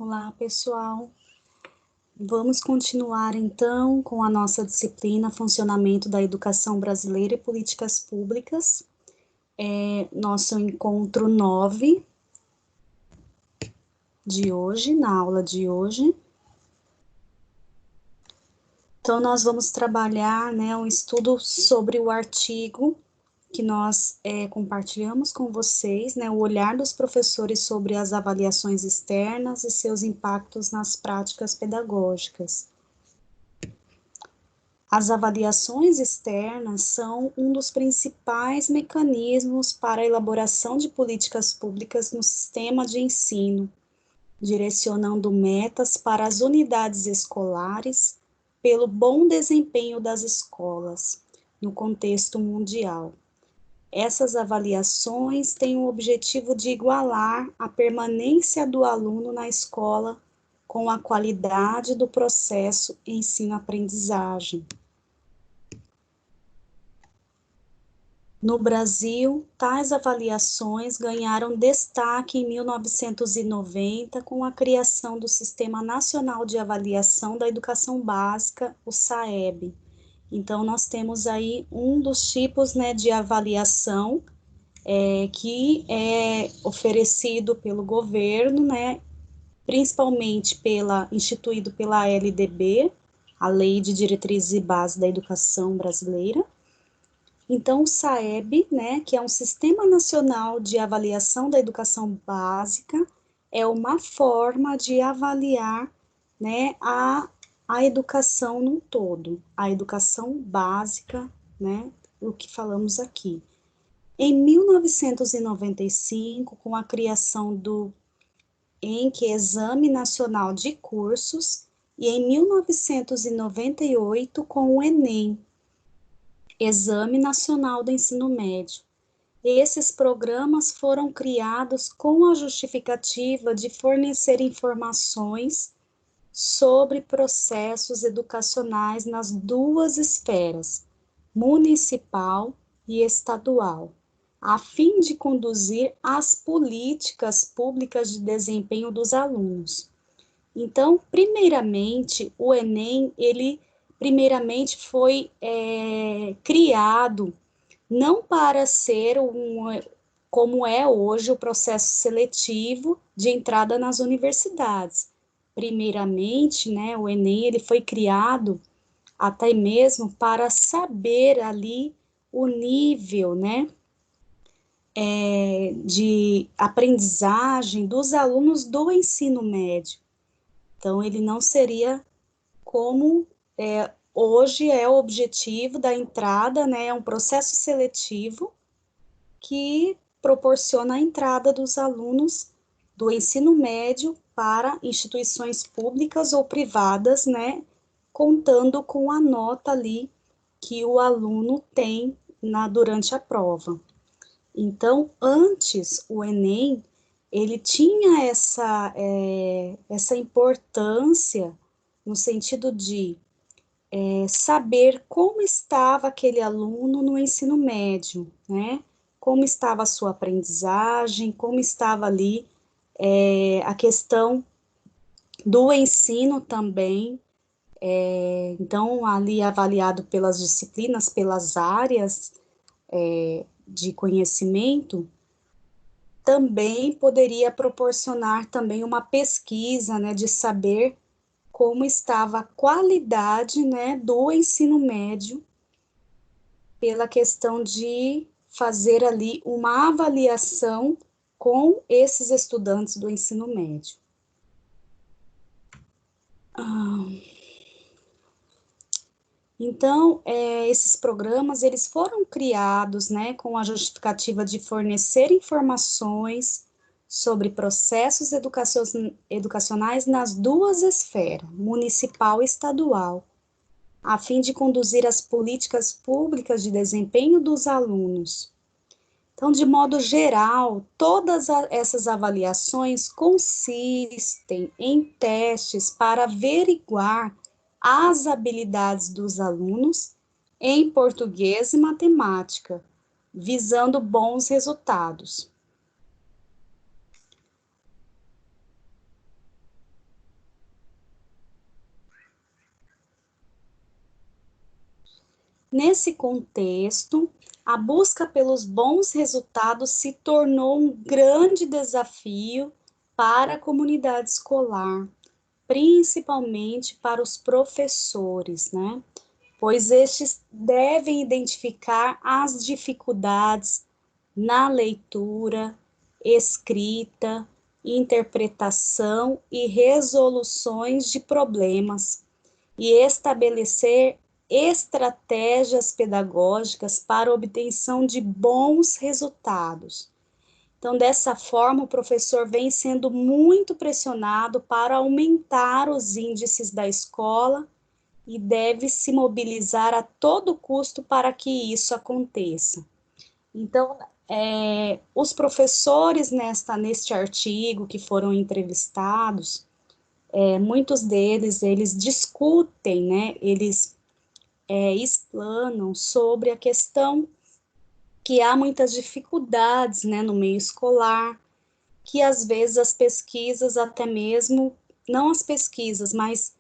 Olá, pessoal. Vamos continuar, então, com a nossa disciplina Funcionamento da Educação Brasileira e Políticas Públicas. Nosso encontro 9 de hoje, na aula de hoje. Então, nós vamos trabalhar, um estudo sobre o artigo que nós compartilhamos com vocês, o olhar dos professores sobre as avaliações externas e seus impactos nas práticas pedagógicas. As avaliações externas são um dos principais mecanismos para a elaboração de políticas públicas no sistema de ensino, direcionando metas para as unidades escolares pelo bom desempenho das escolas no contexto mundial. Essas avaliações têm o objetivo de igualar a permanência do aluno na escola com a qualidade do processo ensino-aprendizagem. No Brasil, tais avaliações ganharam destaque em 1990 com a criação do Sistema Nacional de Avaliação da Educação Básica, o SAEB. Então, nós temos aí um dos tipos de avaliação que é oferecido pelo governo, principalmente instituído pela LDB, a Lei de Diretrizes e Bases da Educação Brasileira. Então, o SAEB, que é um Sistema Nacional de Avaliação da Educação Básica, é uma forma de avaliar a educação no todo, a educação básica, o que falamos aqui. Em 1995, com a criação do Exame Nacional de Cursos, e em 1998, com o Enem, Exame Nacional do Ensino Médio. Esses programas foram criados com a justificativa de fornecer informações sobre processos educacionais nas duas esferas, municipal e estadual, a fim de conduzir as políticas públicas de desempenho dos alunos. Então, primeiramente, o Enem, ele foi criado não para ser como é hoje o processo seletivo de entrada nas universidades. Primeiramente, o Enem ele foi criado até mesmo para saber ali o nível, de aprendizagem dos alunos do ensino médio. Então, ele não seria como hoje é o objetivo da entrada, é um processo seletivo que proporciona a entrada dos alunos do ensino médio para instituições públicas ou privadas, contando com a nota ali que o aluno tem durante a prova. Então, antes, o Enem, ele tinha essa importância no sentido de saber como estava aquele aluno no ensino médio, como estava a sua aprendizagem, como estava ali a questão do ensino também, então ali avaliado pelas disciplinas, pelas áreas de conhecimento, também poderia proporcionar também uma pesquisa, de saber como estava a qualidade, do ensino médio, pela questão de fazer ali uma avaliação com esses estudantes do ensino médio. Então, esses programas, eles foram criados, com a justificativa de fornecer informações sobre processos educacionais nas duas esferas, municipal e estadual, a fim de conduzir as políticas públicas de desempenho dos alunos. Então, de modo geral, todas essas avaliações consistem em testes para averiguar as habilidades dos alunos em português e matemática, visando bons resultados. Nesse contexto, a busca pelos bons resultados se tornou um grande desafio para a comunidade escolar, principalmente para os professores, né? Pois estes devem identificar as dificuldades na leitura, escrita, interpretação e resoluções de problemas e estabelecer estratégias pedagógicas para obtenção de bons resultados. Então, dessa forma, o professor vem sendo muito pressionado para aumentar os índices da escola e deve se mobilizar a todo custo para que isso aconteça. Então, os professores neste artigo que foram entrevistados, muitos deles, eles discutem, né, eles explanam sobre a questão que há muitas dificuldades, né, no meio escolar, que às vezes as pesquisas, até mesmo, não as pesquisas, mas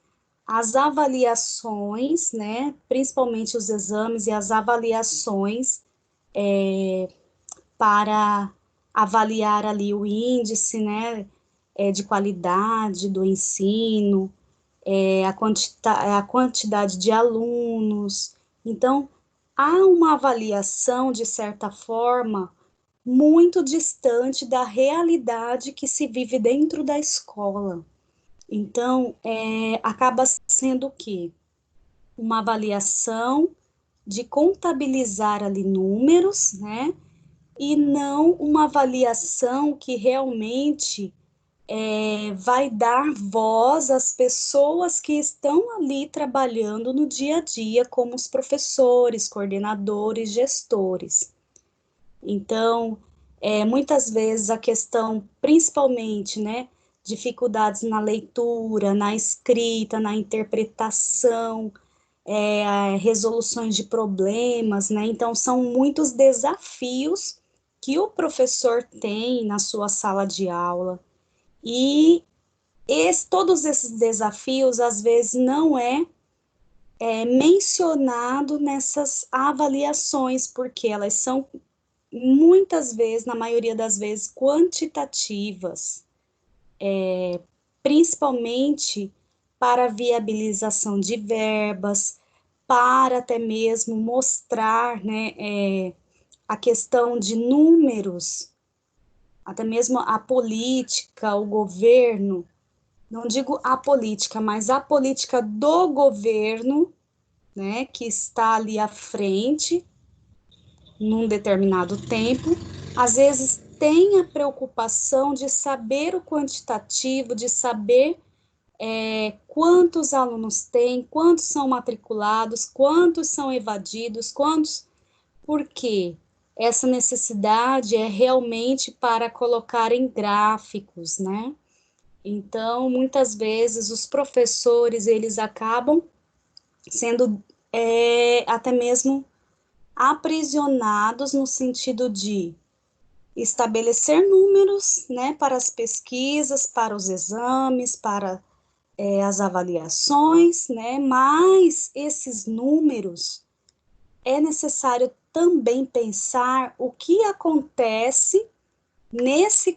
as avaliações, né, principalmente os exames e as avaliações para avaliar ali o índice, né, de qualidade do ensino, a quantidade de alunos. Então, há uma avaliação, de certa forma, muito distante da realidade que se vive dentro da escola. Então, acaba sendo o quê? Uma avaliação de contabilizar ali números, né? E não uma avaliação que realmente vai dar voz às pessoas que estão ali trabalhando no dia a dia, como os professores, coordenadores, gestores. Então, muitas vezes a questão, principalmente, né, dificuldades na leitura, na escrita, na interpretação, resoluções de problemas, né? Então, são muitos desafios que o professor tem na sua sala de aula. E todos esses desafios, às vezes, não mencionado nessas avaliações, porque elas são, muitas vezes, na maioria das vezes, quantitativas, principalmente para a viabilização de verbas, para até mesmo mostrar, né, a questão de números, até mesmo a política, o governo, não digo a política, mas a política do governo, né, que está ali à frente, num determinado tempo, às vezes tem a preocupação de saber o quantitativo, de saber quantos alunos tem, quantos são matriculados, quantos são evadidos, quantos, porque essa necessidade é realmente para colocar em gráficos, né? Então, muitas vezes os professores, eles acabam sendo até mesmo aprisionados no sentido de estabelecer números, né, para as pesquisas, para os exames, para as avaliações, né, mas esses números é necessário também pensar o que acontece nesse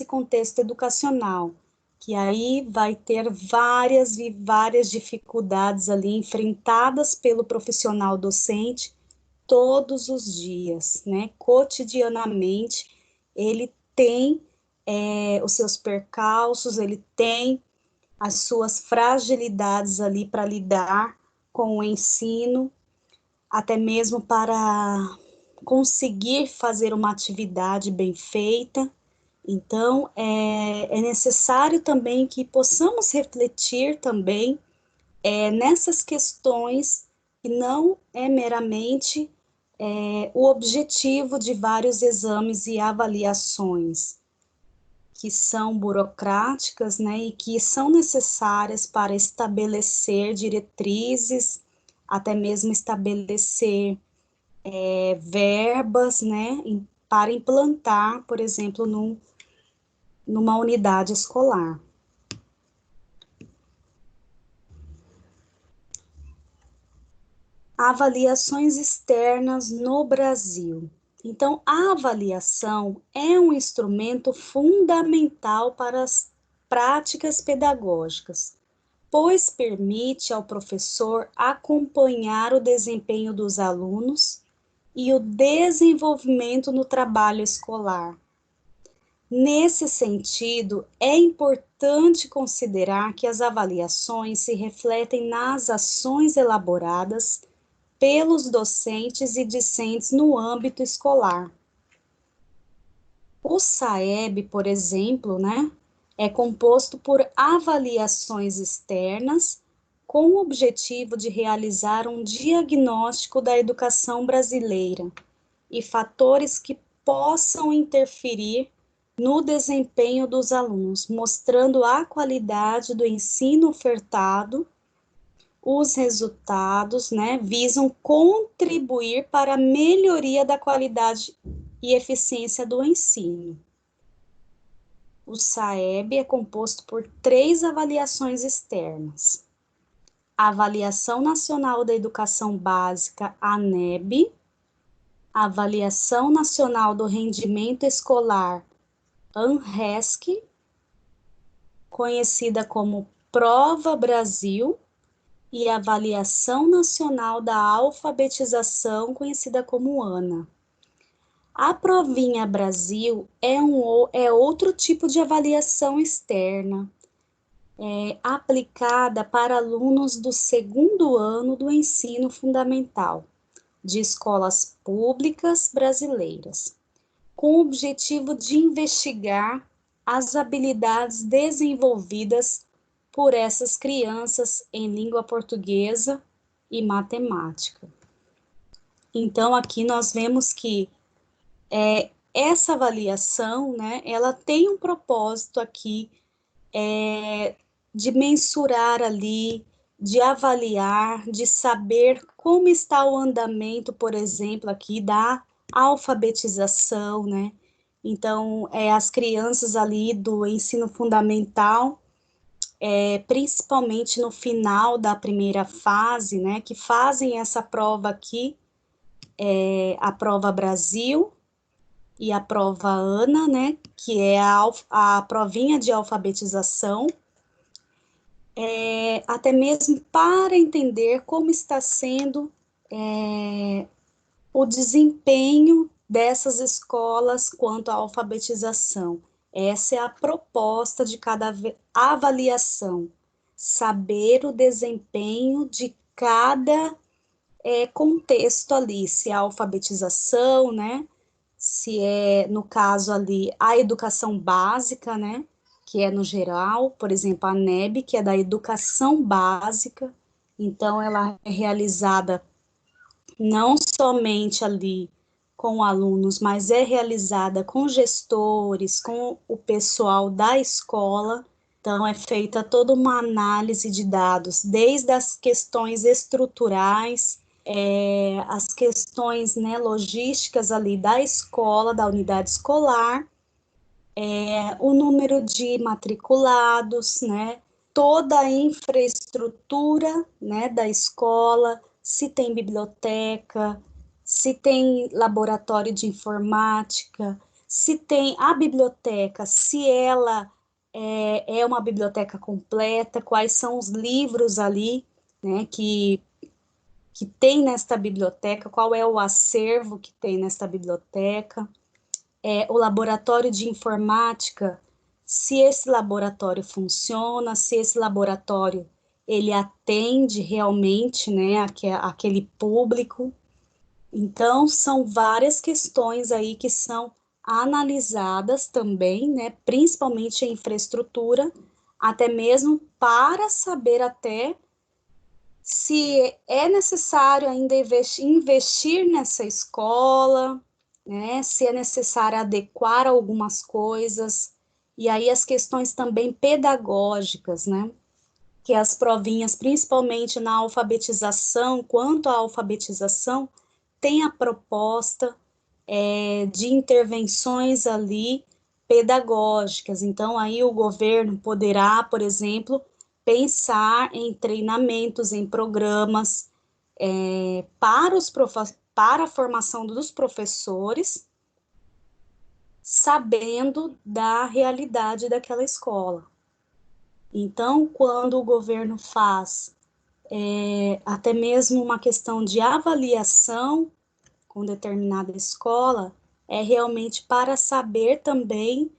contexto educacional, que aí vai ter várias e várias dificuldades ali enfrentadas pelo profissional docente todos os dias, né? Cotidianamente, ele tem os seus percalços, ele tem as suas fragilidades ali para lidar com o ensino, até mesmo para conseguir fazer uma atividade bem feita. Então, é necessário também que possamos refletir também nessas questões que não é meramente o objetivo de vários exames e avaliações, que são burocráticas, né, e que são necessárias para estabelecer diretrizes, até mesmo estabelecer verbas, né, para implantar, por exemplo, numa unidade escolar. Avaliações externas no Brasil. Então, a avaliação é um instrumento fundamental para as práticas pedagógicas, pois permite ao professor acompanhar o desempenho dos alunos e o desenvolvimento no trabalho escolar. Nesse sentido, é importante considerar que as avaliações se refletem nas ações elaboradas pelos docentes e discentes no âmbito escolar. O SAEB, por exemplo, né, é composto por avaliações externas com o objetivo de realizar um diagnóstico da educação brasileira e fatores que possam interferir no desempenho dos alunos, mostrando a qualidade do ensino ofertado. Os resultados, né, visam contribuir para a melhoria da qualidade e eficiência do ensino. O SAEB é composto por 3 avaliações externas: a Avaliação Nacional da Educação Básica, ANEB, a Avaliação Nacional do Rendimento Escolar, ANRESC, conhecida como Prova Brasil, e a Avaliação Nacional da Alfabetização, conhecida como ANA. A Provinha Brasil é outro tipo de avaliação externa, aplicada para alunos do segundo ano do ensino fundamental, de escolas públicas brasileiras, com o objetivo de investigar as habilidades desenvolvidas por essas crianças em língua portuguesa e matemática. Então, aqui nós vemos que essa avaliação, né, ela tem um propósito aqui de mensurar ali, de avaliar, de saber como está o andamento, por exemplo, aqui da alfabetização, né? Então, as crianças ali do ensino fundamental, principalmente no final da primeira fase, né, que fazem essa prova aqui, a prova Brasil e a prova ANA, né, que é a provinha de alfabetização, até mesmo para entender como está sendo o desempenho dessas escolas quanto à alfabetização. Essa é a proposta de cada avaliação, saber o desempenho de cada contexto ali, se é a alfabetização, né, se é, no caso ali, a educação básica, né, que é no geral, por exemplo, a NEB, que é da educação básica, então ela é realizada não somente ali com alunos, mas é realizada com gestores, com o pessoal da escola. Então, é feita toda uma análise de dados, desde as questões estruturais, as questões, né, logísticas ali da escola, da unidade escolar, o número de matriculados, né, toda a infraestrutura, né, da escola, se tem biblioteca, se tem laboratório de informática, se tem a biblioteca, se ela é uma biblioteca completa, quais são os livros ali, né, que tem nesta biblioteca, qual é o acervo que tem nesta biblioteca, o laboratório de informática, se esse laboratório funciona, se esse laboratório ele atende realmente, né, aquele público. Então, são várias questões aí que são analisadas também, né, principalmente a infraestrutura, até mesmo para saber até se é necessário ainda investir nessa escola, né, se é necessário adequar algumas coisas, e aí as questões também pedagógicas, né, que as provinhas, principalmente na alfabetização, quanto à alfabetização, tem a proposta de intervenções ali pedagógicas. Então, aí o governo poderá, por exemplo, pensar em treinamentos, em programas para a formação dos professores, sabendo da realidade daquela escola. Então, quando o governo faz até mesmo uma questão de avaliação com determinada escola, é realmente para saber também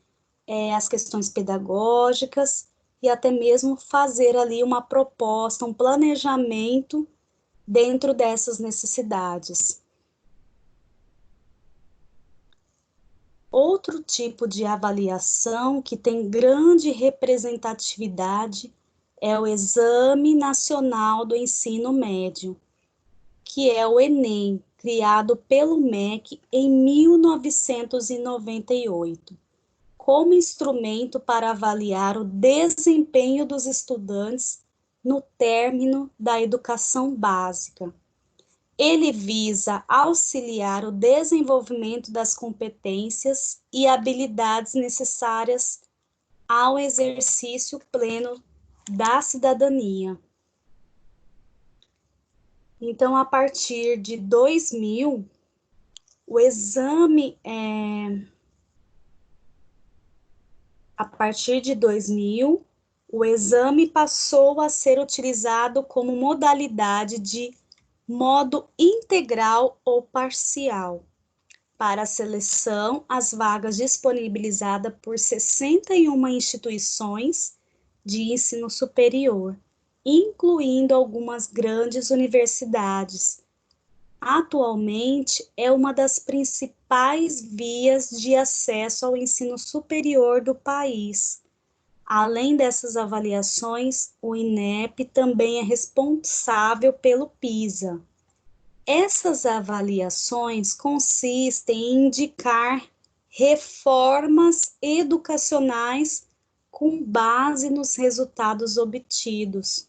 as questões pedagógicas e até mesmo fazer ali uma proposta, um planejamento dentro dessas necessidades. Outro tipo de avaliação que tem grande representatividade é o Exame Nacional do Ensino Médio, que é o Enem, criado pelo MEC em 1998, como instrumento para avaliar o desempenho dos estudantes no término da educação básica. Ele visa auxiliar o desenvolvimento das competências e habilidades necessárias ao exercício pleno da cidadania. Então, a partir de 2000, o exame passou a ser utilizado como modalidade de modo integral ou parcial para a seleção às vagas disponibilizadas por 61 instituições de ensino superior, incluindo algumas grandes universidades. Atualmente, é uma das principais vias de acesso ao ensino superior do país. Além dessas avaliações, o INEP também é responsável pelo PISA. Essas avaliações consistem em indicar reformas educacionais com base nos resultados obtidos.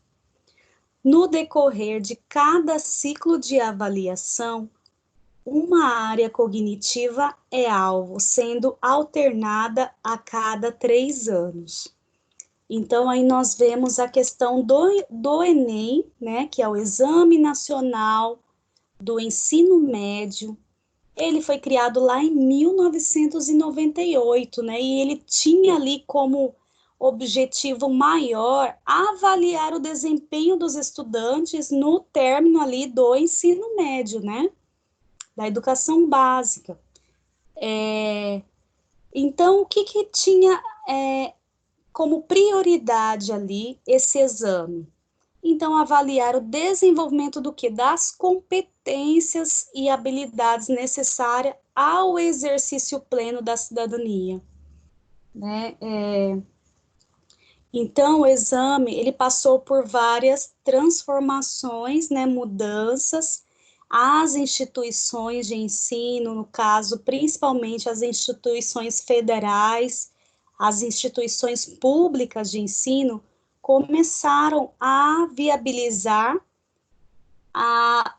No decorrer de cada ciclo de avaliação, uma área cognitiva é alvo, sendo alternada a cada 3 anos. Então, aí nós vemos a questão do Enem, né, que é o Exame Nacional do Ensino Médio. Ele foi criado lá em 1998, né, e ele tinha ali como objetivo maior avaliar o desempenho dos estudantes no término ali do ensino médio, né, da educação básica. Então, o que tinha como prioridade ali esse exame? Então, avaliar o desenvolvimento do que? Das competências e habilidades necessárias ao exercício pleno da cidadania, né? Então, o exame, ele passou por várias transformações, né, mudanças. As instituições de ensino, no caso, principalmente as instituições federais, as instituições públicas de ensino, começaram a viabilizar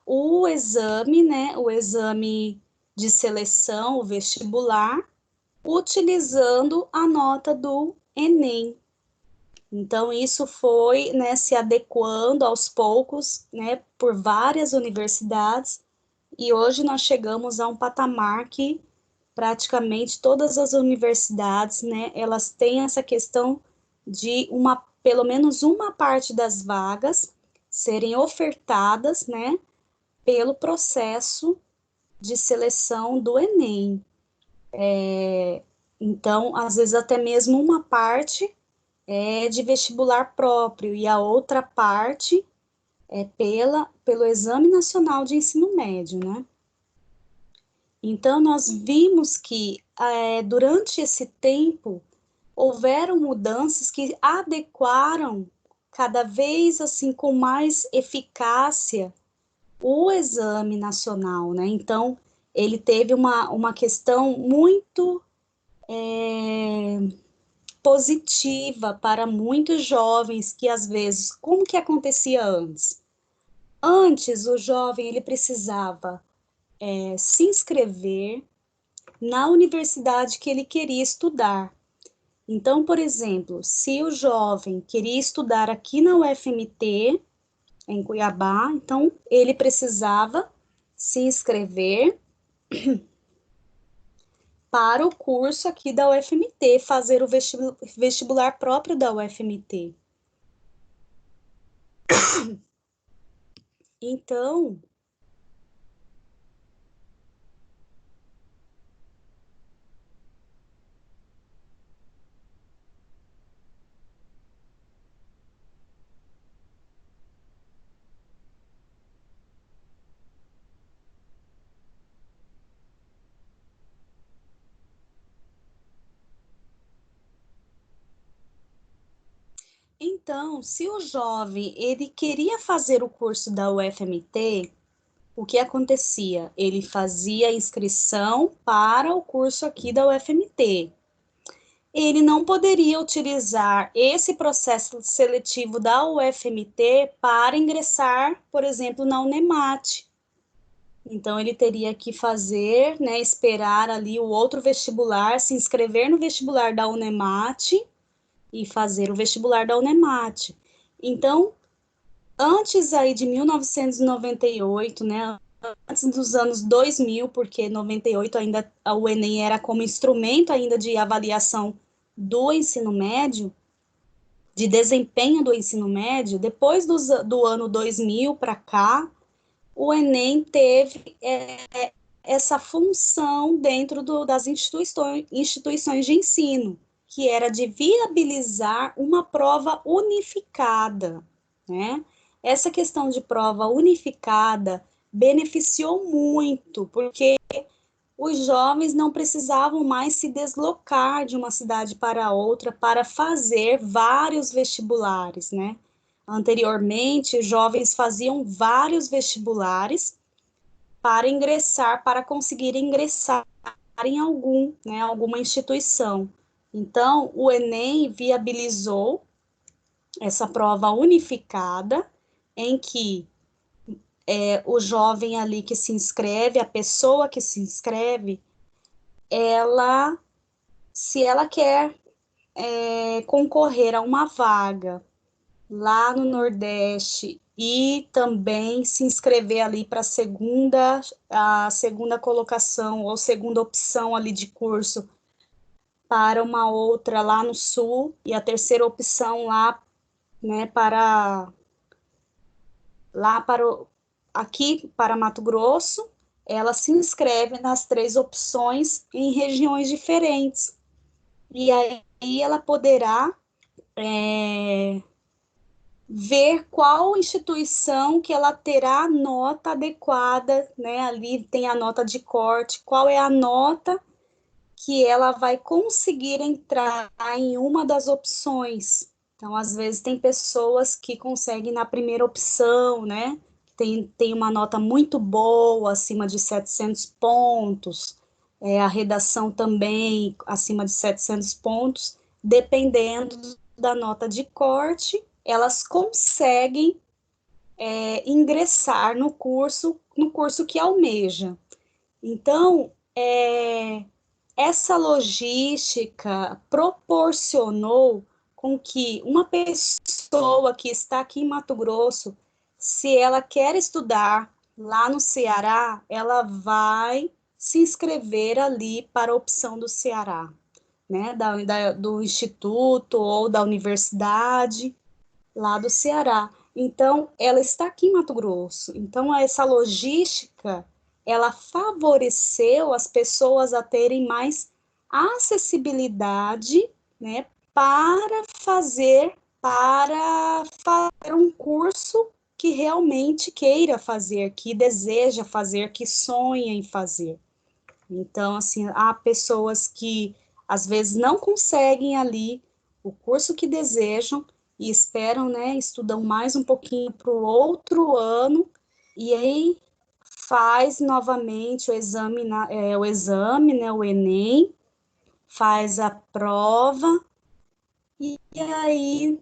o exame, né, o exame de seleção, o vestibular, utilizando a nota do Enem. Então, isso foi, né, se adequando aos poucos, né, por várias universidades, e hoje nós chegamos a um patamar que praticamente todas as universidades, né, elas têm essa questão de pelo menos uma parte das vagas serem ofertadas, né, pelo processo de seleção do Enem. Então, às vezes até mesmo uma parte é de vestibular próprio e a outra parte é pelo Exame Nacional de Ensino Médio, né? Então, nós vimos que durante esse tempo houveram mudanças que adequaram cada vez assim com mais eficácia o exame nacional, né? Então, ele teve uma questão muito positiva para muitos jovens que, às vezes, como que acontecia antes? Antes, o jovem, ele precisava se inscrever na universidade que ele queria estudar. Então, por exemplo, se o jovem queria estudar aqui na UFMT, em Cuiabá. Então, ele precisava se inscrever para o curso aqui da UFMT, fazer o vestibular próprio da UFMT. Então, se o jovem ele queria fazer o curso da UFMT, o que acontecia? Ele fazia a inscrição para o curso aqui da UFMT. Ele não poderia utilizar esse processo seletivo da UFMT para ingressar, por exemplo, na Unemat. Então, ele teria que fazer, né, esperar ali o outro vestibular, se inscrever no vestibular da Unemat e fazer o vestibular da Unemat. Então, antes aí de 1998, né, antes dos anos 2000, porque 98 ainda o Enem era como instrumento ainda de avaliação do ensino médio, de desempenho do ensino médio, depois do ano 2000 para cá, o Enem teve essa função dentro das instituições de ensino, que era de viabilizar uma prova unificada, né? Essa questão de prova unificada beneficiou muito, porque os jovens não precisavam mais se deslocar de uma cidade para outra para fazer vários vestibulares, né? Anteriormente, os jovens faziam vários vestibulares para ingressar, para conseguir ingressar em né, alguma instituição. Então, o Enem viabilizou essa prova unificada, em que o jovem ali que se inscreve, a pessoa que se inscreve, ela, se ela quer concorrer a uma vaga lá no Nordeste e também se inscrever ali para a segunda colocação ou segunda opção ali de curso para uma outra lá no Sul e a terceira opção né, aqui para Mato Grosso, ela se inscreve nas três opções em regiões diferentes. E aí ela poderá ver qual instituição que ela terá a nota adequada, né? Ali tem a nota de corte, qual é a nota que ela vai conseguir entrar em uma das opções. Então, às vezes, tem pessoas que conseguem na primeira opção, né? Tem uma nota muito boa, acima de 700 pontos, a redação também acima de 700 pontos, dependendo da nota de corte, elas conseguem ingressar no curso que almeja. Então, essa logística proporcionou com que uma pessoa que está aqui em Mato Grosso, se ela quer estudar lá no Ceará, ela vai se inscrever ali para a opção do Ceará, né, do instituto ou da universidade lá do Ceará. Então, ela está aqui em Mato Grosso. Então, essa logística, ela favoreceu as pessoas a terem mais acessibilidade, né, para fazer um curso que realmente queira fazer, que deseja fazer, que sonha em fazer. Então, assim, há pessoas que às vezes não conseguem ali o curso que desejam e esperam, né, estudam mais um pouquinho para o outro ano e aí faz novamente o exame, né, o Enem, faz a prova e aí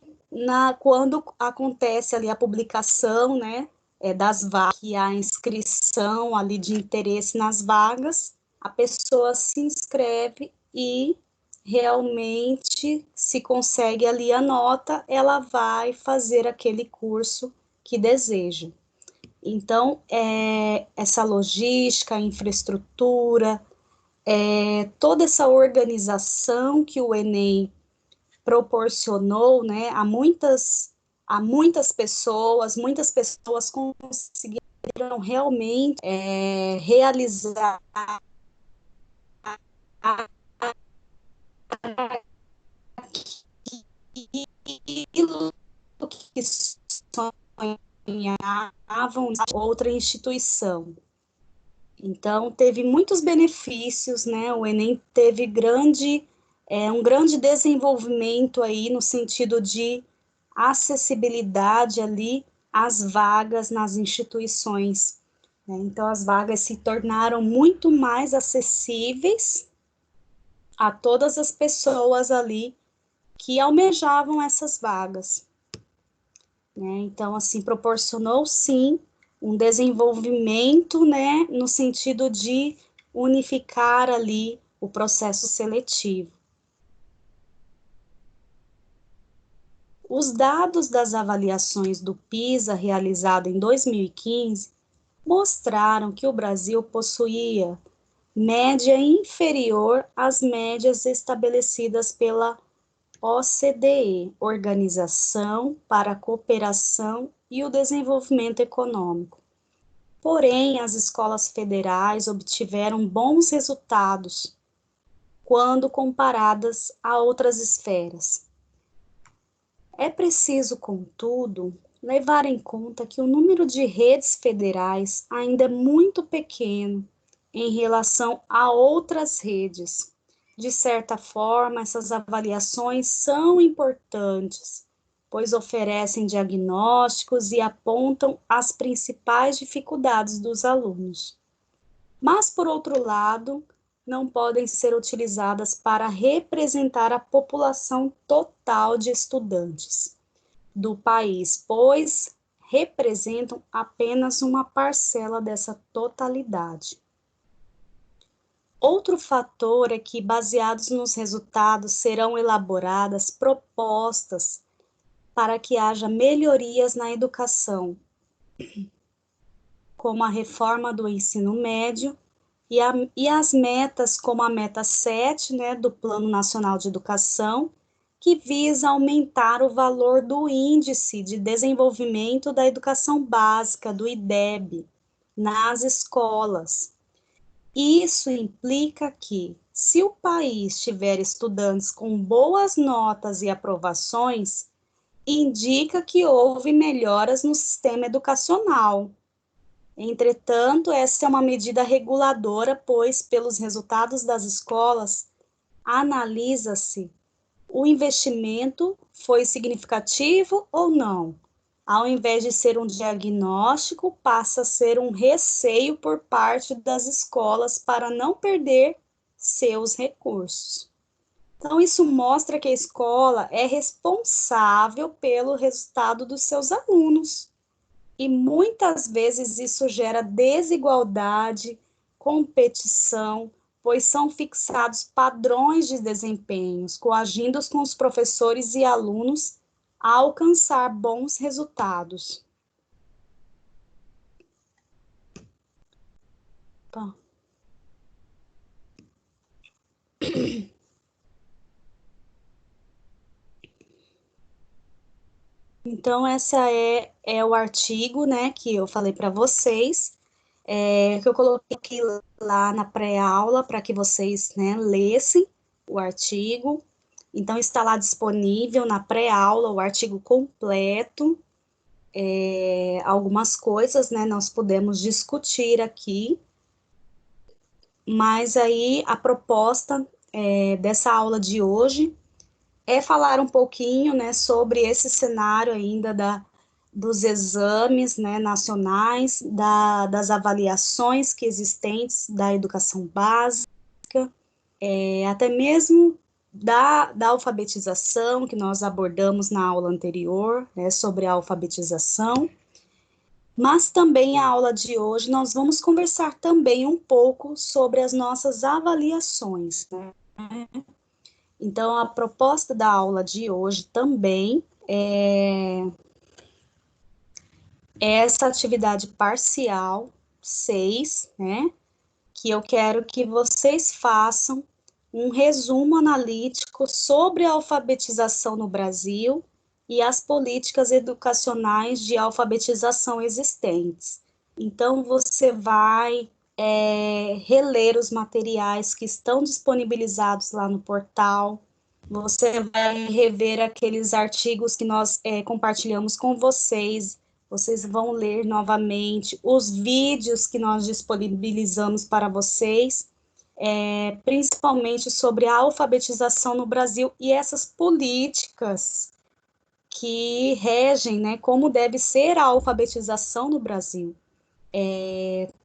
quando acontece ali a publicação, né, das vagas, e a inscrição ali de interesse nas vagas, a pessoa se inscreve e realmente, se consegue ali a nota, ela vai fazer aquele curso que deseja. Então, essa logística, infraestrutura, toda essa organização que o Enem proporcionou, né, muitas pessoas conseguiram realmente realizar aquilo que sonhavam outra instituição. Então, teve muitos benefícios, né? O Enem teve um grande desenvolvimento aí no sentido de acessibilidade ali às vagas nas instituições, né? Então, as vagas se tornaram muito mais acessíveis a todas as pessoas ali que almejavam essas vagas, né? Então, assim, proporcionou, sim, um desenvolvimento, né, no sentido de unificar ali o processo seletivo. Os dados das avaliações do PISA realizado em 2015 mostraram que o Brasil possuía média inferior às médias estabelecidas pela OCDE, Organização para a Cooperação e o Desenvolvimento Econômico. Porém, as escolas federais obtiveram bons resultados quando comparadas a outras esferas. É preciso, contudo, levar em conta que o número de redes federais ainda é muito pequeno em relação a outras redes. De certa forma, essas avaliações são importantes, pois oferecem diagnósticos e apontam as principais dificuldades dos alunos. Mas, por outro lado, não podem ser utilizadas para representar a população total de estudantes do país, pois representam apenas uma parcela dessa totalidade. Outro fator é que, baseados nos resultados, serão elaboradas propostas para que haja melhorias na educação, como a reforma do ensino médio e as metas, como a meta 7, né, do Plano Nacional de Educação, que visa aumentar o valor do Índice de Desenvolvimento da Educação Básica, do IDEB, nas escolas. Isso implica que, se o país tiver estudantes com boas notas e aprovações, indica que houve melhoras no sistema educacional. Entretanto, essa é uma medida reguladora, pois, pelos resultados das escolas, analisa-se o investimento foi significativo ou não. Ao invés de ser um diagnóstico, passa a ser um receio por parte das escolas para não perder seus recursos. Então, isso mostra que a escola é responsável pelo resultado dos seus alunos. E muitas vezes isso gera desigualdade, competição, pois são fixados padrões de desempenhos, coagindo com os professores e alunos a alcançar bons resultados. Tá. Então, essa é o artigo, né, que eu falei para vocês, que eu coloquei aqui lá na pré-aula para que vocês, né, lessem o artigo. Então, está lá disponível na pré-aula o artigo completo. Algumas coisas, né, nós podemos discutir aqui, mas aí a proposta dessa aula de hoje é falar um pouquinho, né, sobre esse cenário ainda dos exames, né, nacionais, das avaliações que existentes da educação básica, até mesmo da alfabetização, que nós abordamos na aula anterior, né, sobre a alfabetização, mas também a aula de hoje nós vamos conversar também um pouco sobre as nossas avaliações, né? Então, a proposta da aula de hoje também essa atividade parcial 6, né, que eu quero que vocês façam um resumo analítico sobre a alfabetização no Brasil e as políticas educacionais de alfabetização existentes. Então, você vai reler os materiais que estão disponibilizados lá no portal, você vai rever aqueles artigos que nós compartilhamos com vocês, vocês vão ler novamente os vídeos que nós disponibilizamos para vocês, principalmente sobre a alfabetização no Brasil e essas políticas que regem, né, como deve ser a alfabetização no Brasil.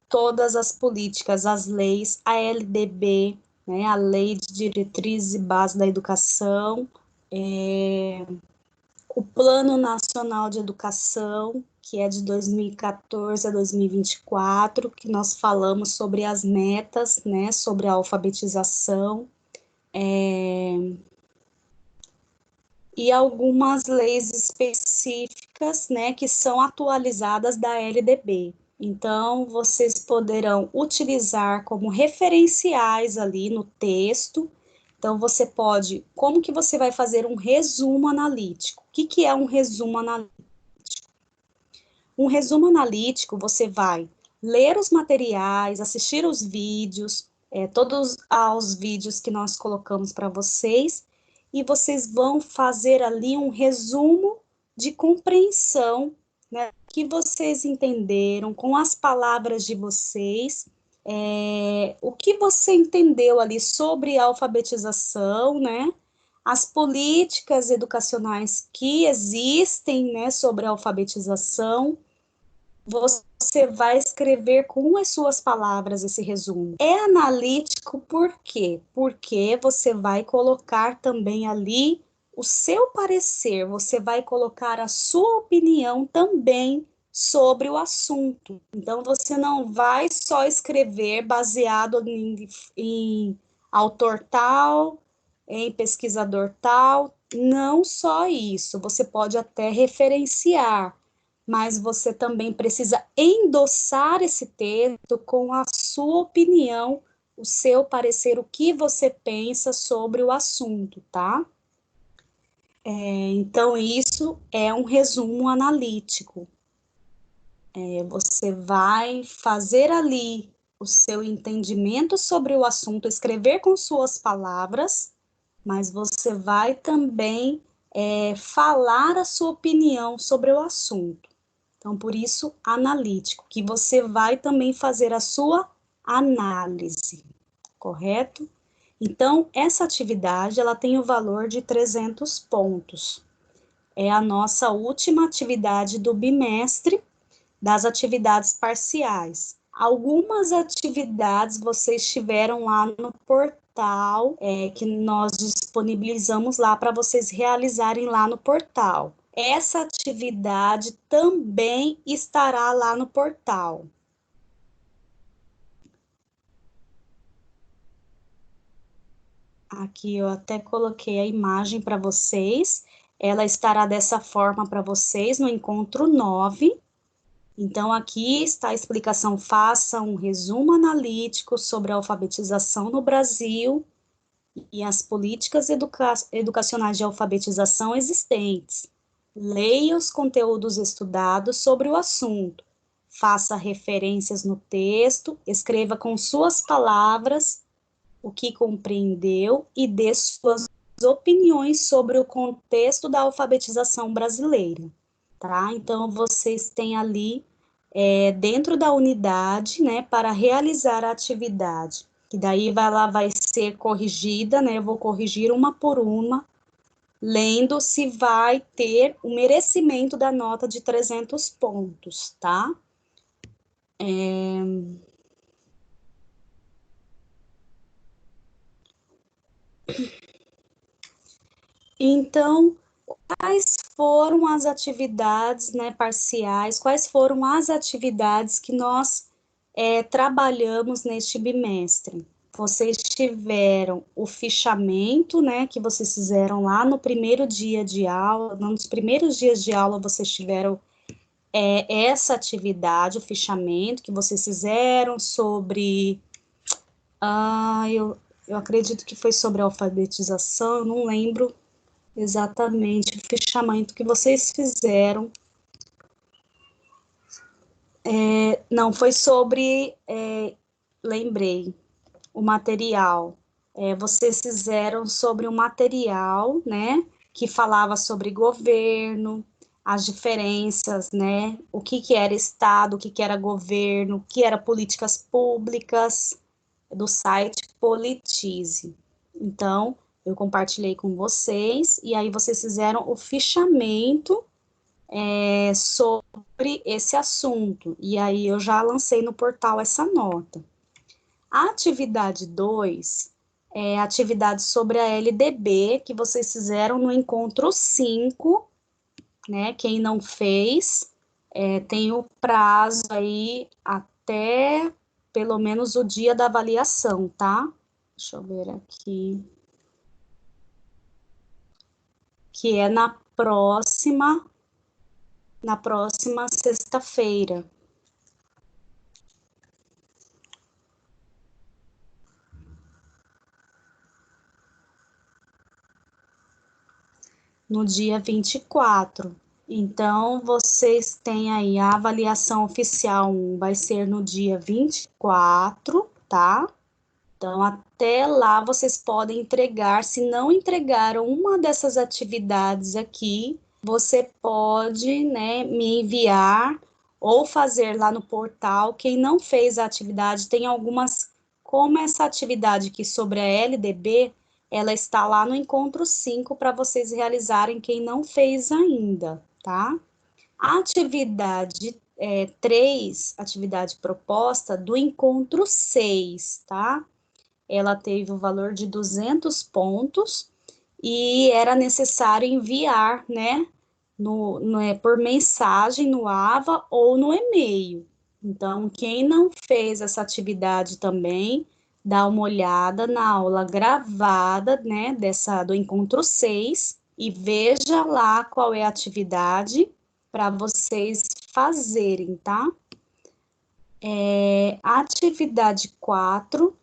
Todas as políticas, as leis, a LDB, né, a Lei de Diretrizes e Bases da Educação, o Plano Nacional de Educação, que é de 2014 a 2024, que nós falamos sobre as metas, né, sobre a alfabetização, e algumas leis específicas, né, que são atualizadas da LDB. Então, vocês poderão utilizar como referenciais ali no texto. Então, você pode, como que você vai fazer um resumo analítico? O que é um resumo analítico? Um resumo analítico, você vai ler os materiais, assistir os vídeos, todos os vídeos que nós colocamos para vocês, e vocês vão fazer ali um resumo de compreensão, né, que vocês entenderam com as palavras de vocês, o que você entendeu ali sobre a alfabetização, né, as políticas educacionais que existem, né, sobre a alfabetização. Você vai escrever com as suas palavras esse resumo. É analítico por quê? Porque você vai colocar também ali o seu parecer, você vai colocar a sua opinião também sobre o assunto. Então, você não vai só escrever baseado em autor tal, em pesquisador tal, não só isso, você pode até referenciar, mas você também precisa endossar esse texto com a sua opinião, o seu parecer, o que você pensa sobre o assunto, tá? Então, isso é um resumo analítico. Você vai fazer ali o seu entendimento sobre o assunto, escrever com suas palavras, mas você vai também falar a sua opinião sobre o assunto. Então, por isso, analítico, que você vai também fazer a sua análise, correto? Então, essa atividade, ela tem o valor de 300 pontos. É a nossa última atividade do bimestre das atividades parciais. Algumas atividades vocês tiveram lá no portal, que nós disponibilizamos lá para vocês realizarem lá no portal. Essa atividade também estará lá no portal. Aqui eu até coloquei a imagem para vocês. Ela estará dessa forma para vocês no encontro 9. Então, aqui está a explicação. Faça um resumo analítico sobre a alfabetização no Brasil e as políticas educacionais de alfabetização existentes. Leia os conteúdos estudados sobre o assunto. Faça referências no texto, escreva com suas palavras o que compreendeu e dê suas opiniões sobre o contexto da alfabetização brasileira, tá? Então, vocês têm ali, dentro da unidade, né, para realizar a atividade, que daí vai ser corrigida, né, eu vou corrigir uma por uma, lendo se vai ter o merecimento da nota de 300 pontos, tá? Então, quais foram as atividades, né, parciais, quais foram as atividades que nós trabalhamos neste bimestre? Vocês tiveram o fichamento, né, que vocês fizeram lá no primeiro dia de aula, nos primeiros dias de aula vocês tiveram essa atividade, o fichamento que vocês fizeram sobre... eu acredito que foi sobre alfabetização, eu não lembro exatamente o fichamento que vocês fizeram. Não, foi sobre, lembrei, o material. Vocês fizeram sobre um material, né, que falava sobre governo, as diferenças, né, o que era Estado, o que era governo, o que era políticas públicas, do site Politize. Então, eu compartilhei com vocês, e aí vocês fizeram o fichamento sobre esse assunto, e aí eu já lancei no portal essa nota. A atividade 2 é a atividade sobre a LDB, que vocês fizeram no encontro 5, né? Quem não fez, tem o prazo aí até pelo menos o dia da avaliação, tá? Deixa eu ver aqui. Que é na próxima sexta-feira. No dia 24. Então, vocês têm aí a avaliação oficial 1 vai ser no dia 24, tá? Então, até lá vocês podem entregar. Se não entregaram uma dessas atividades aqui, você pode, né, me enviar ou fazer lá no portal. Quem não fez a atividade, tem algumas, como essa atividade aqui sobre a LDB, ela está lá no encontro 5 para vocês realizarem, quem não fez ainda, tá? A atividade 3, atividade proposta do encontro 6, tá? Ela teve o valor de 200 pontos e era necessário enviar, né, por mensagem no AVA ou no e-mail. Então, quem não fez essa atividade também, dá uma olhada na aula gravada, né, do encontro 6 e veja lá qual é a atividade para vocês fazerem, tá? A atividade 4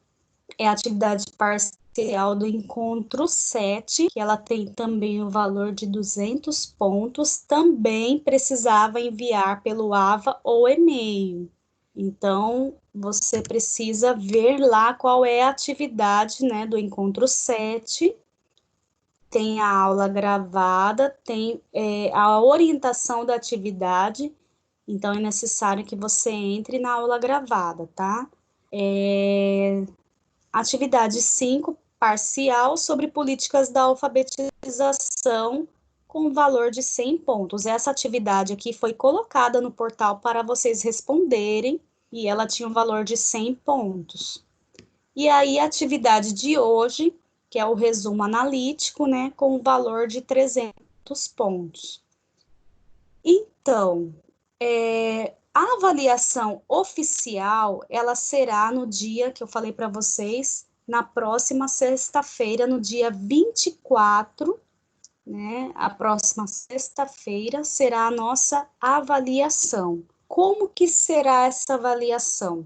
é a atividade parcial do encontro 7, que ela tem também o valor de 200 pontos, também precisava enviar pelo AVA ou e-mail. Então, você precisa ver lá qual é a atividade, né, do encontro 7, tem a aula gravada, tem a orientação da atividade, então é necessário que você entre na aula gravada, tá? Atividade 5, parcial, sobre políticas da alfabetização, com valor de 100 pontos. Essa atividade aqui foi colocada no portal para vocês responderem, e ela tinha um valor de 100 pontos. E aí, a atividade de hoje, que é o resumo analítico, né, com o valor de 300 pontos. Então, a avaliação oficial, ela será no dia que eu falei para vocês, na próxima sexta-feira, no dia 24, né? A próxima sexta-feira será a nossa avaliação. Como que será essa avaliação?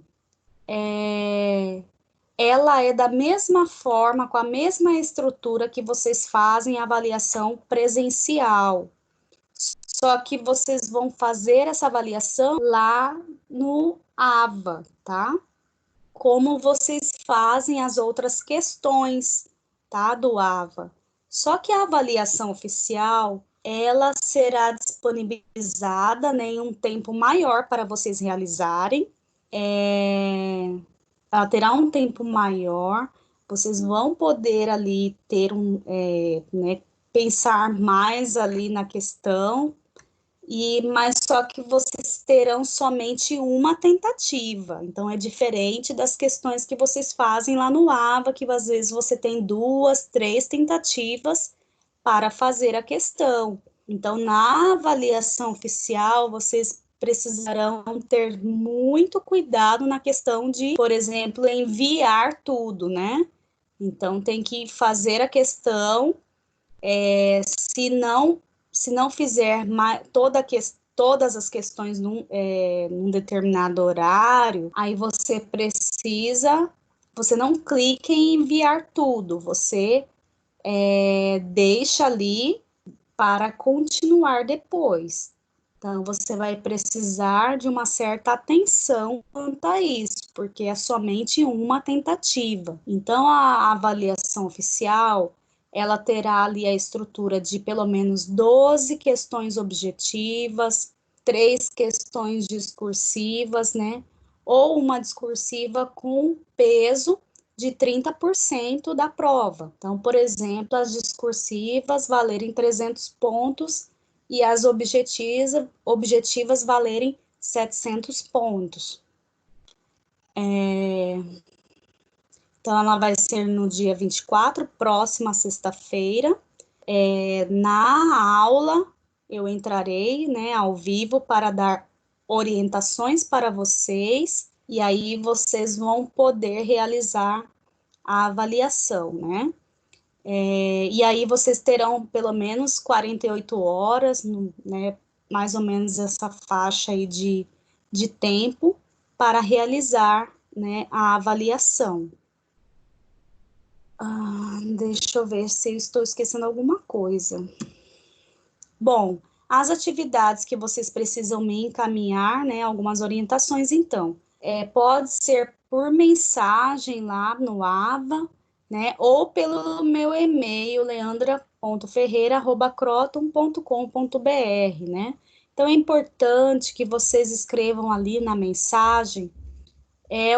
Ela é da mesma forma, com a mesma estrutura que vocês fazem a avaliação presencial. Só que vocês vão fazer essa avaliação lá no AVA, tá? Como vocês fazem as outras questões, tá? Do AVA. Só que a avaliação oficial, ela será disponibilizada, né, em um tempo maior para vocês realizarem. Ela terá um tempo maior, vocês vão poder ali ter né, pensar mais ali na questão, mas só que vocês terão somente uma tentativa. Então, é diferente das questões que vocês fazem lá no AVA, que às vezes você tem 2, 3 tentativas para fazer a questão. Então, na avaliação oficial, vocês precisarão ter muito cuidado na questão de, por exemplo, enviar tudo, né? Então, tem que fazer a questão, se não fizer todas as questões num determinado horário, aí você não clica em enviar tudo, você deixa ali para continuar depois. Então, você vai precisar de uma certa atenção quanto a isso, porque é somente uma tentativa. Então, a avaliação oficial, ela terá ali a estrutura de pelo menos 12 questões objetivas, 3 questões discursivas, né? Ou uma discursiva com peso de 30% da prova. Então, por exemplo, as discursivas valerem 300 pontos e as objetivas valerem 700 pontos. Então, ela vai ser no dia 24, próxima sexta-feira. Na aula, eu entrarei, né, ao vivo para dar orientações para vocês, e aí vocês vão poder realizar a avaliação, né? E aí vocês terão pelo menos 48 horas, né, mais ou menos essa faixa aí de tempo para realizar, né, a avaliação. Deixa eu ver se eu estou esquecendo alguma coisa. Bom, as atividades que vocês precisam me encaminhar, né, algumas orientações, então, pode ser por mensagem lá no AVA, né, ou pelo meu e-mail, leandra.ferreira@croton.com.br, né. Então, é importante que vocês escrevam ali na mensagem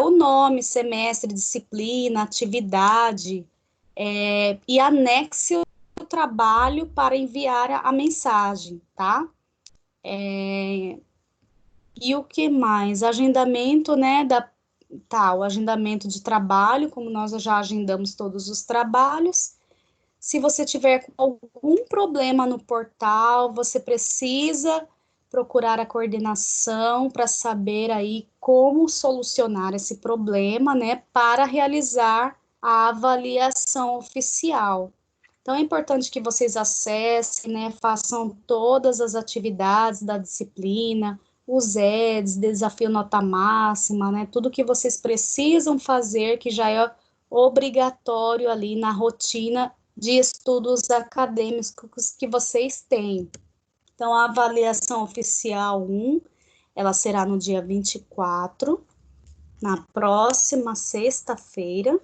o nome, semestre, disciplina, atividade, e anexe o trabalho para enviar a mensagem, tá? E o que mais? Agendamento, né, o agendamento de trabalho, como nós já agendamos todos os trabalhos. Se você tiver algum problema no portal, você precisa procurar a coordenação para saber aí como solucionar esse problema, né, para realizar a avaliação oficial. Então, é importante que vocês acessem, né, façam todas as atividades da disciplina, os EDs, desafio nota máxima, né, tudo que vocês precisam fazer, que já é obrigatório ali na rotina de estudos acadêmicos que vocês têm. Então, a avaliação oficial 1, ela será no dia 24, na próxima sexta-feira.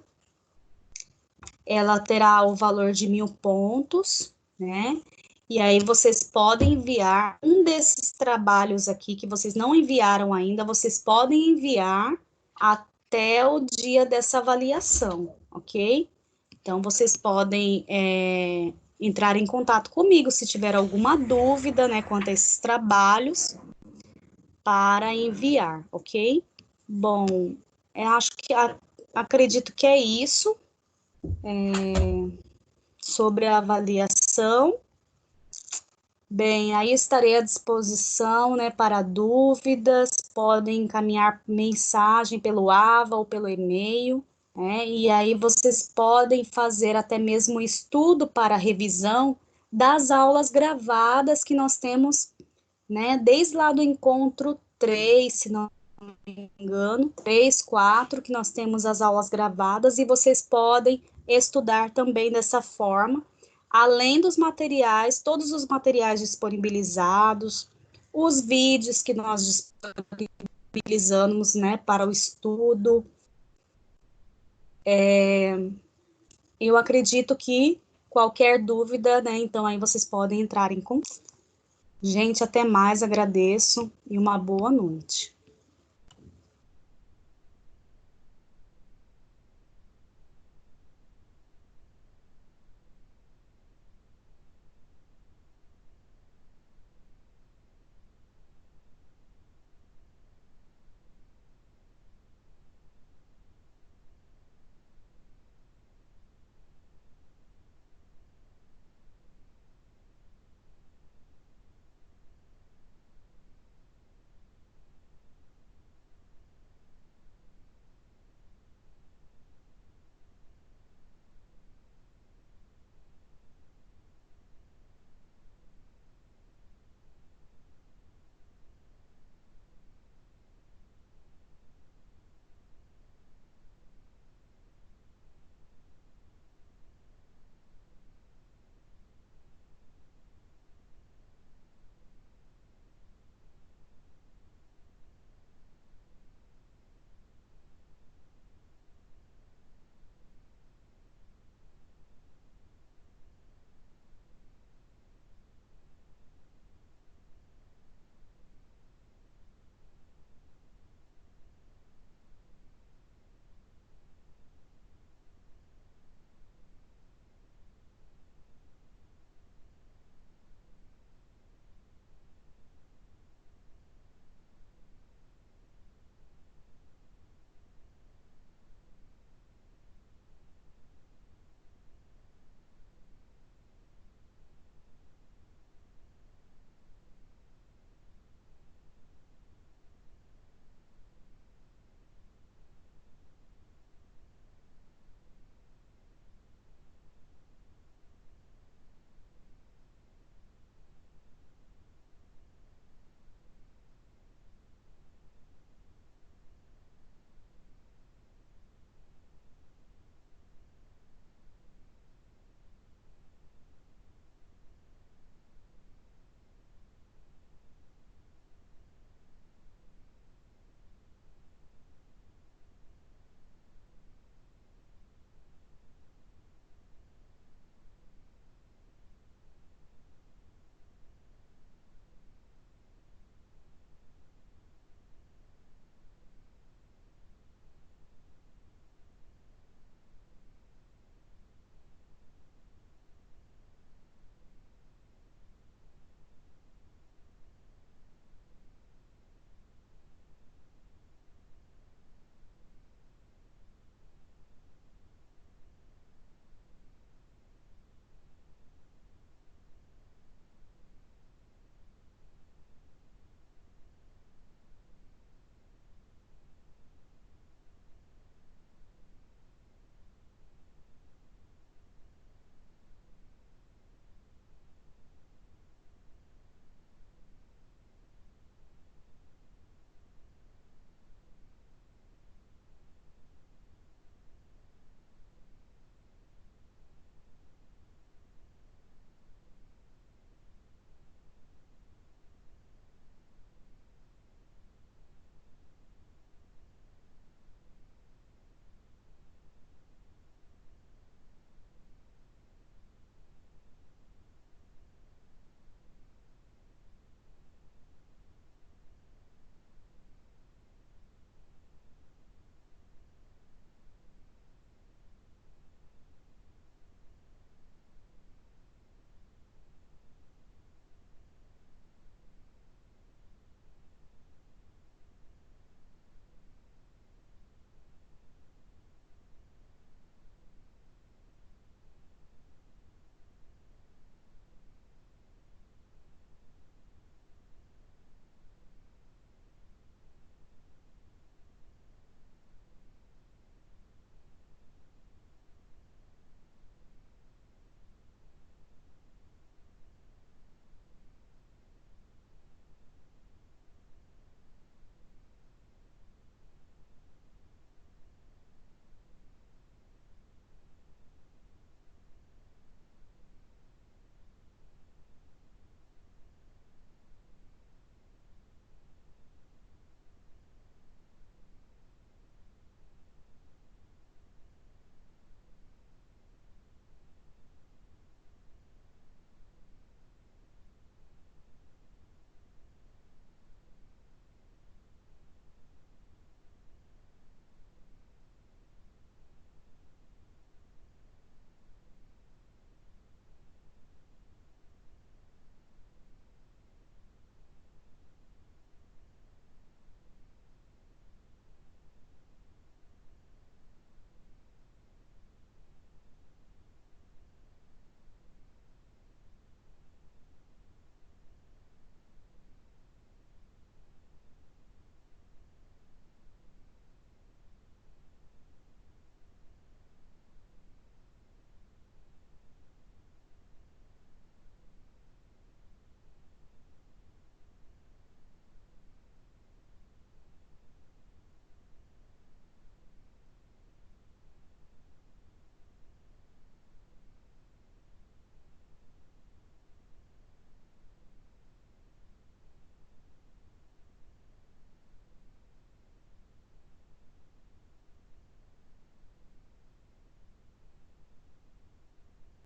Ela terá o valor de 1.000 pontos, né? E aí vocês podem enviar um desses trabalhos aqui que vocês não enviaram ainda, vocês podem enviar até o dia dessa avaliação, ok? Então, vocês podem entrar em contato comigo se tiver alguma dúvida, né, quanto a esses trabalhos para enviar, ok? Bom, acredito que é isso sobre a avaliação. Bem, aí estarei à disposição, né, para dúvidas, podem encaminhar mensagem pelo AVA ou pelo e-mail, né, e aí vocês podem fazer até mesmo estudo para revisão das aulas gravadas que nós temos, né, desde lá do encontro 3, se não me engano, 3, 4, que nós temos as aulas gravadas, e vocês podem estudar também dessa forma, além dos materiais, todos os materiais disponibilizados, os vídeos que nós disponibilizamos, né, para o estudo. Eu acredito que qualquer dúvida, né, então aí vocês podem entrar em contato. Gente, até mais, agradeço e uma boa noite.